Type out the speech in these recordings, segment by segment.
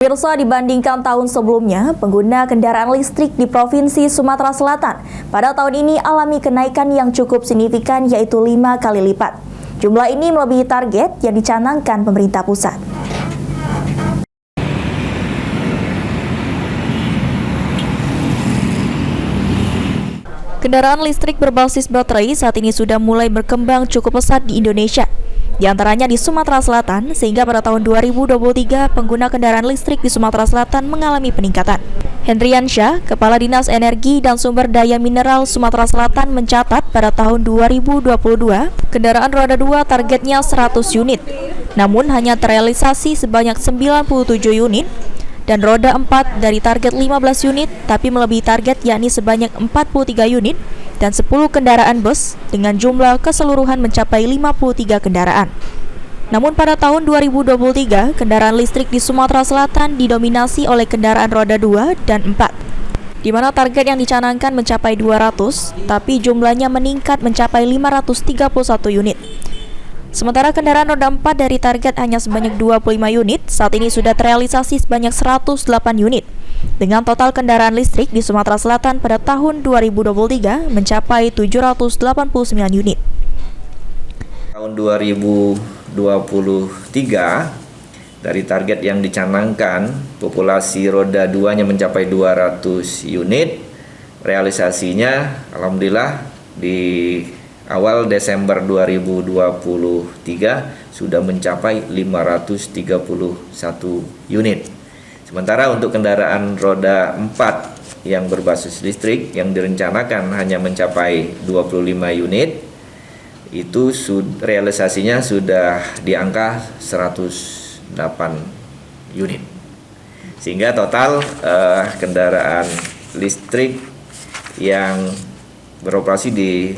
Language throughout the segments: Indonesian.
Pemirsa, dibandingkan tahun sebelumnya, pengguna kendaraan listrik di Provinsi Sumatera Selatan pada tahun ini alami kenaikan yang cukup signifikan, yaitu 5 kali lipat. Jumlah ini melebihi target yang dicanangkan pemerintah pusat. Kendaraan listrik berbasis baterai saat ini sudah mulai berkembang cukup pesat di Indonesia, di antaranya di Sumatera Selatan, sehingga pada tahun 2023 pengguna kendaraan listrik di Sumatera Selatan mengalami peningkatan. Hendriansyah, Kepala Dinas Energi dan Sumber Daya Mineral Sumatera Selatan mencatat pada tahun 2022 kendaraan roda 2 targetnya 100 unit, namun hanya terrealisasi sebanyak 97 unit, dan roda 4 dari target 15 unit tapi melebihi target yakni sebanyak 43 unit dan 10 kendaraan bus dengan jumlah keseluruhan mencapai 53 kendaraan. Namun pada tahun 2023, kendaraan listrik di Sumatera Selatan didominasi oleh kendaraan roda 2 dan 4, di mana target yang dicanangkan mencapai 200, tapi jumlahnya meningkat mencapai 531 unit. Sementara kendaraan roda 4 dari target hanya sebanyak 25 unit, saat ini sudah terrealisasi sebanyak 108 unit, dengan total kendaraan listrik di Sumatera Selatan pada tahun 2023 mencapai 789 unit. Tahun 2023, dari target yang dicanangkan, populasi roda 2-nya mencapai 200 unit, realisasinya alhamdulillah di awal Desember 2023 sudah mencapai 531 unit. Sementara untuk kendaraan roda 4 yang berbasis listrik yang direncanakan hanya mencapai 25 unit, itu realisasinya sudah di angka 108 unit. Sehingga total kendaraan listrik yang beroperasi di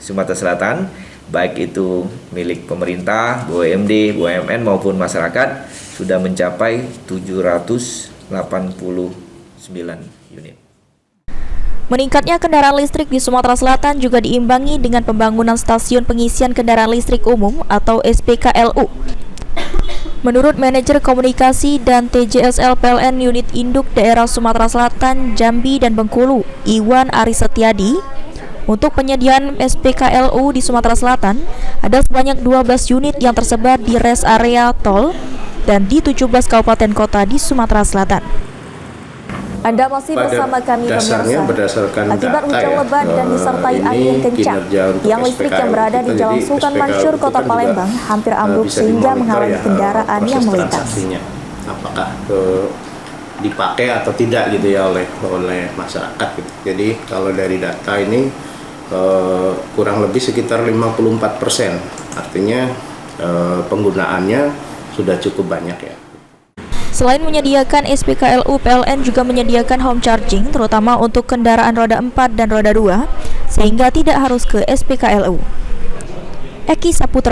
Sumatera Selatan, baik itu milik pemerintah, BUMD, BUMN maupun masyarakat, sudah mencapai 789 unit. Meningkatnya kendaraan listrik di Sumatera Selatan juga diimbangi dengan pembangunan stasiun pengisian kendaraan listrik umum atau SPKLU. Menurut Manajer Komunikasi dan TJSL PLN Unit Induk Daerah Sumatera Selatan, Jambi dan Bengkulu, Iwan Arisetiadi, untuk penyediaan SPKLU di Sumatera Selatan, ada sebanyak 12 unit yang tersebar di rest area tol dan di 17 kabupaten kota di Sumatera Selatan. Anda masih bersama kami pemirsa. Akibat hujan lebat dan disertai angin kencang, tiang listrik yang berada di Jalan Sultan Mansur, Kota Palembang hampir ambruk sehingga menghalangi kendaraan yang melintas. Apakah dipakai atau tidak gitu ya oleh masyarakat gitu. Jadi kalau dari data ini kurang lebih sekitar 54%, artinya penggunaannya sudah cukup banyak ya. Selain menyediakan SPKLU, PLN juga menyediakan home charging terutama untuk kendaraan roda 4 dan roda 2 sehingga tidak harus ke SPKLU. Eki Saputra.